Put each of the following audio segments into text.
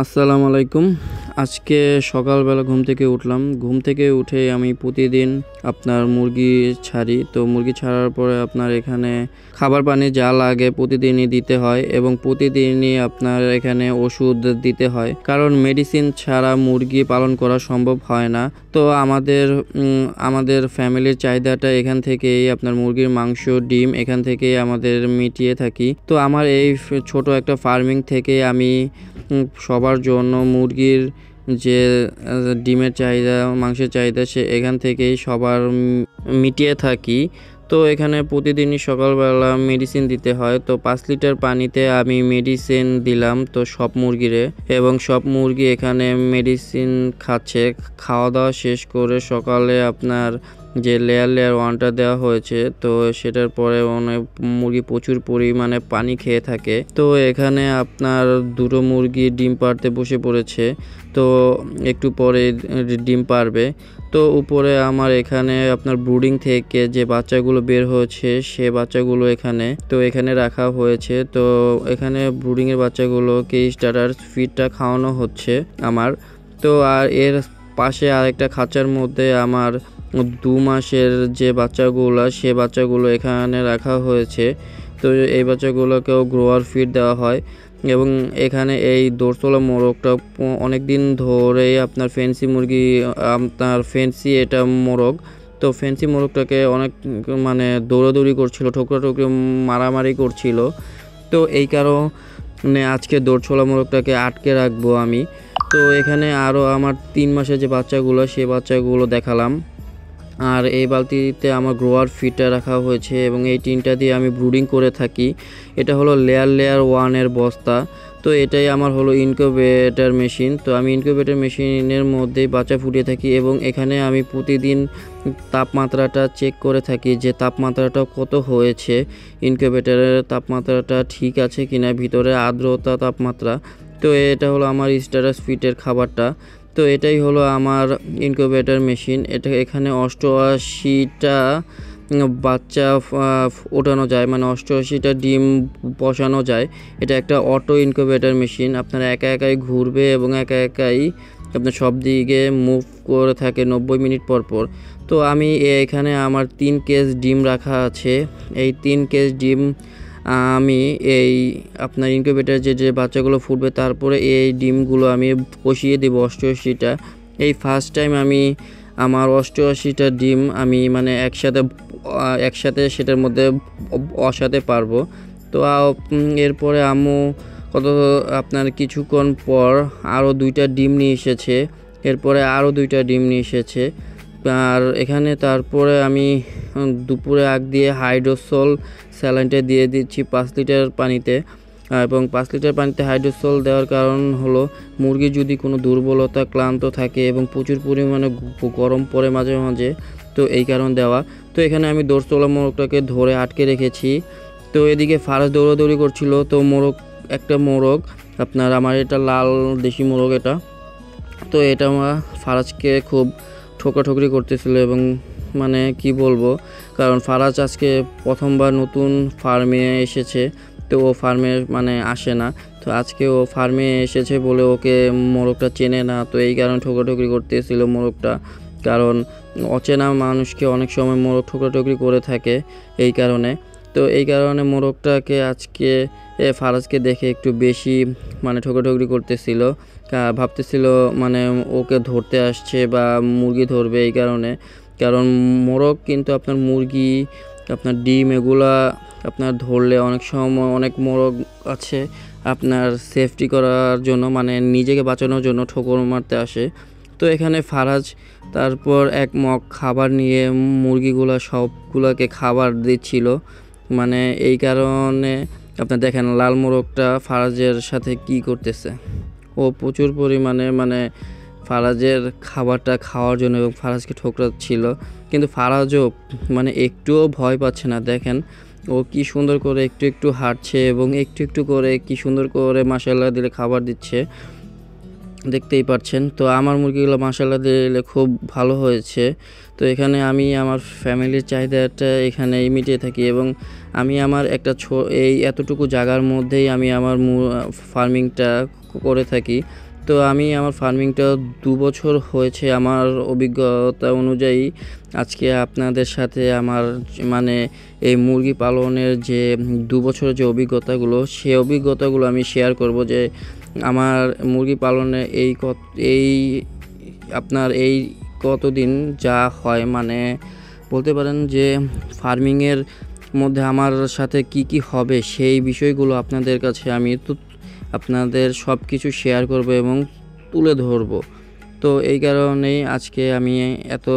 আসসালামু আলাইকুম। আজকে সকালবেলা ঘুম থেকে উঠলাম। ঘুম থেকে উঠে আমি প্রতিদিন আপনার মুরগি ছাড়ি। তো মুরগি ছাড়ার পরে আপনার এখানে খাবার পানি যা লাগে প্রতিদিনই দিতে হয় এবং প্রতিদিনই আপনার এখানে ওষুধ দিতে হয়। কারণ মেডিসিন ছাড়া মুরগি পালন করা সম্ভব হয় না। তো আমাদের ফ্যামিলির চাহিদাটা এখান থেকেই আপনার মুরগির মাংস, ডিম এখান থেকেই আমাদের মিটিয়ে থাকি। তো আমার এই ছোট একটা ফার্মিং থেকে আমি সবার জন্য মুরগির যে ডিমের চাহিদা, মাংসের চাহিদা এখান থেকেই সবার মিটিয়ে থাকি। তো এখানে প্রতিদিনই সকালবেলা মেডিসিন দিতে হয়। তো 5 লিটার পানিতে আমি মেডিসিন দিলাম তো সব মুরগিরে, এবং সব মুরগি এখানে মেডিসিন খাচ্ছে। খাওয়া দাওয়া শেষ করে সকালে আপনার যে লেয়ার ওয়ানটা দেওয়া হয়েছে, তো সেটার পরে অনেক মুরগি প্রচুর পরিমাণে পানি খেয়ে থাকে। তো এখানে আপনার দুটো মুরগি ডিম পাড়তে বসে পড়েছে, তো একটু পরে ডিম পারবে। তো উপরে আমার এখানে আপনার ব্রুডিং থেকে যে বাচ্চাগুলো বের হয়েছে সে বাচ্চাগুলো এখানে রাখা হয়েছে। তো এখানে ব্রুডিংয়ের বাচ্চাগুলোকে স্টার্টার ফিডটা খাওয়ানো হচ্ছে আমার। তো আর এর পাশে আরেকটা খাঁচার মধ্যে আমার 2 মাসের যে বাচ্চাগুলো সে বাচ্চাগুলো এখানে রাখা হয়েছে। তো এই বাচ্চাগুলোকেও গ্রোয়ার ফিড দেওয়া হয়। এবং এখানে এই দোরতলা মোরগটা অনেক দিন ধরেই আপনার ফ্যান্সি মুরগি, আপনার ফ্যান্সি এটা মোরগ। তো ফ্যান্সি মোরগটাকে অনেক দৌড়াদৌড়ি করছিল, ঠোকরাঠুকরি মারামারি করছিল। তো এই কারণে আজকে দৌড়ছোলা মোরগটাকে আটকে রাখবো আমি। তো এখানে আরও আমার 3 মাসের যে বাচ্চাগুলো সে বাচ্চাগুলো দেখালাম। আর এই বালতিতে আমার গ্রোয়ার ফিডটা রাখা হয়েছে এবং এই টিনটা দিয়ে আমি ব্রুডিং করে থাকি। এটা হলো লেয়ার 1-এর বস্তা। তো এটাই আমার হলো ইনকিউবেটর মেশিন। তো আমি ইনকিউবেটর মেশিনের মধ্যেই বাচ্চা ফুটিয়ে থাকি এবং এখানে আমি প্রতিদিন তাপমাত্রাটা চেক করে থাকি যে তাপমাত্রাটা কত হয়েছে, ইনকিউবেটরের তাপমাত্রাটা ঠিক আছে কিনা, ভিতরে আর্দ্রতা তাপমাত্রা। তো এটা হলো আমার স্ট্যাটাস ফিটের খাবারটা। তো এটাই হলো আমার ইনকিউবেটর মেশিন। এখানে 88টা বাচ্চা ওঠানো যায়, 88টা ডিম বসানো যায়। এটা একটা অটো ইনকিউবেটর মেশিন। আপনার একাই ঘুরবে এবং একাই আপনার সব দিকে মুভ করে থাকে 90 মিনিট পর পর। তো আমি এখানে আমার 3 কেজ ডিম রাখা আছে। এই 3 কেজ ডিম আমি এই আপনার ইনকিউবেটর যে বাচ্চাগুলো ফুটবে তারপরে এই ডিমগুলো আমি বসিয়ে দেব 88টা। এই ফার্স্ট টাইম আমি আমার 88টা ডিম আমি একসাথে সেটার মধ্যে বসাতে পারবো। তো এরপরে আপনার কিছুক্ষণ পর আরও 2টা ডিম নিয়ে এসেছে, এরপরে আরও 2টা ডিম নিয়ে এসেছে। আর এখানে তারপরে আমি দুপুরে আগ দিয়ে হাইড্রোসল স্যালাইনটা দিয়ে দিচ্ছি 5 লিটার পানিতে। এবং 5 লিটার পানিতে হাইড্রোসল দেওয়ার কারণ হলো মুরগি যদি কোনো দুর্বলতা, ক্লান্ত থাকে এবং প্রচুর পরিমাণে গরম পড়ে মাঝে মাঝে, তো এই কারণ দেওয়া। তো এখানে আমি দোরতলা মোরগটাকে ধরে আটকে রেখেছি। তো এদিকে ফারাজ দৌড়াদৌড়ি করছিল। তো একটা মোরগ আপনার আমার এটা লাল দেশি মোরগ এটা। তো এটা আমার ফারাজকে খুব ঠোকরাঠুকরি করতেছিল এবং কি বলবো, কারণ ফারাজ আজকে প্রথমবার নতুন ফার্মে এসেছে। তো ও ফার্মে আসে না। তো আজকে ও ফার্মে এসেছে বলে ওকে মোরগটা চেনে না, তো এই কারণে ঠোকরাঠুকরি করতেছিল মোরগটা। কারণ অচেনা মানুষকে অনেক সময় মোরগ ঠোকরাঠুকরি করে থাকে এই কারণে। তো এই কারণে মোরগটাকে আজকে ফারাজকে দেখে একটু বেশি ঠোকরাঠুকরি করতেছিল, ভাবতেছিল ওকে ধরতে আসছে বা মুরগি ধরবে এই কারণে। কারণ মোরগ কিন্তু আপনার মুরগি, আপনার ডিম এগুলা আপনার ধরলে অনেক সময় অনেক মোরগ আছে আপনার সেফটি করার জন্য নিজেকে বাঁচানোর জন্য ঠোকর মারতে আসে। তো এখানে ফারাজ তারপর এক মগ খাবার নিয়ে মুরগিগুলা সবগুলোকে খাবার দিচ্ছিল। এই কারণে আপনার দেখেন লাল মোরগটা ফারাজের সাথে কি করতেছে। ও প্রচুর পরিমাণে ফারাজের খাবারটা খাওয়ার জন্য এবং ফারাজকে ঠোকরাচ্ছিল, কিন্তু ফারাজও একটুও ভয় পাচ্ছে না। দেখেন ও কি সুন্দর করে একটু হাঁটছে এবং একটু করে কি সুন্দর করে মাশাআল্লাহ দিলে খাবার দিচ্ছে, দেখতেই পাচ্ছেন। তো আমার মুরগিগুলো মাশাআল্লাহ দিলে খুব ভালো হয়েছে। তো এখানে আমি আমার ফ্যামিলির চাহিদাটা এখানে মিটিয়ে থাকি এবং আমি আমার একটা এই এতটুকু জায়গার মধ্যেই আমি আমার ফার্মিংটা করে থাকি। তো আমি আমার ফার্মিংটা 2 বছর হয়েছে। আমার অভিজ্ঞতা অনুযায়ী আজকে আপনাদের সাথে আমার মানে এই মুরগি পালনের যে 2 বছরের যে অভিজ্ঞতাগুলো, সেই অভিজ্ঞতাগুলো আমি শেয়ার করব যে আমার মুরগি পালনে এই আপনার এই কতদিন যা হয়, মানে বলতে পারেন যে ফার্মিংয়ের মধ্যে আমার সাথে কি হবে সেই বিষয়গুলো আপনাদের কাছে আমি আপনাদের সব কিছু শেয়ার করব এবং তুলে ধরব। তো এই কারণেই আজকে আমি এত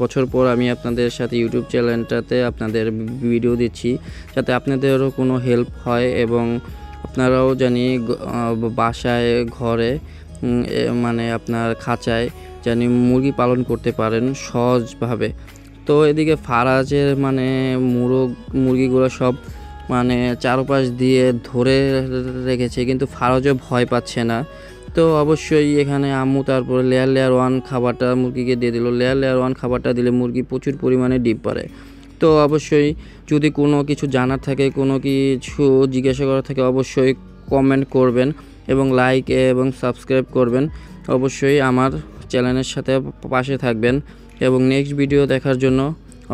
বছর পর আমি আপনাদের সাথে ইউটিউব চ্যানেলটাতে আপনাদের ভিডিও দিচ্ছি, যাতে আপনাদেরও কোনো হেল্প হয় এবং আপনারাও জানি বাসায় ঘরে মানে আপনার খাঁচায় জানি মুরগি পালন করতে পারেন সহজভাবে। তো এদিকে ফারাজের মানে মুরগিগুলো সব মানে চারপাশ দিয়ে ধরে রেখেছে, কিন্তু ফারাজও ভয় পাচ্ছে না। তো অবশ্যই এখানে আম্মু তারপরে লেয়ার 1 খাবারটা মুরগিকে দিয়ে দিল। লেয়ার 1 খাবারটা দিলে মুরগি প্রচুর পরিমাণে ডিম পারে। তো অবশ্যই যদি কোনো কিছু জানার থাকে, কোনো কিছু জিজ্ঞাসা করার থাকে, অবশ্যই কমেন্ট করবেন এবং লাইক এবং সাবস্ক্রাইব করবেন। অবশ্যই আমার চ্যানেলের সাথে পাশে থাকবেন এবং নেক্সট ভিডিও দেখার জন্য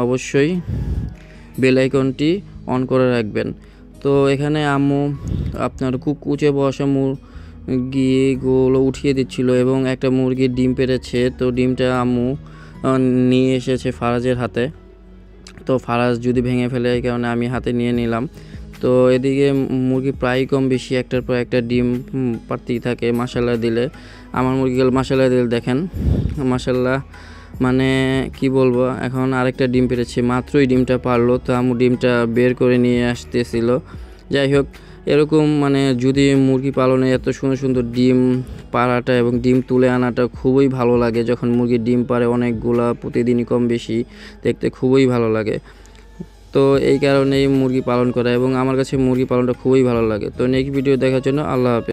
অবশ্যই বেল আইকনটি অন করে রাখবেন। তো এখানে আম্মু আপনার কুচে বসা মুরগিগুলো উঠিয়ে দিচ্ছিল এবং একটা মুরগির ডিম পেড়েছে। তো ডিমটা আম্মু নিয়ে এসেছে ফারাজের হাতে। তো ফারাজ যদি ভেঙে ফেলে, এই কারণে আমি হাতে নিয়ে নিলাম। তো এদিকে মুরগি প্রায় কম বেশি একটার পর একটা ডিম পাড়তেই থাকে মাশাল্লাহ দিলে। আমার মুরগিগুলো মাশাল্লাহ দিলে দেখেন, মাশাল্লাহ মানে কি বলবো, এখন আরেকটা ডিম পেড়েছে, মাত্রই ডিমটা পারলো। তো আম্মু ডিমটা বের করে নিয়ে আসতেছিল। যাই হোক, এরকম মানে যদি মুরগি পালনে এত সুন্দর সুন্দর ডিম পাড়াটা এবং ডিম তুলে আনাটা খুবই ভালো লাগে। যখন মুরগির ডিম পাড়ে অনেকগুলা প্রতিদিনই কম বেশি, দেখতে খুবই ভালো লাগে। তো এই কারণেই মুরগি পালন করা এবং আমার কাছে মুরগি পালনটা খুবই ভালো লাগে। তো নেক্সট ভিডিও দেখার জন্য আল্লাহ হাফেজ।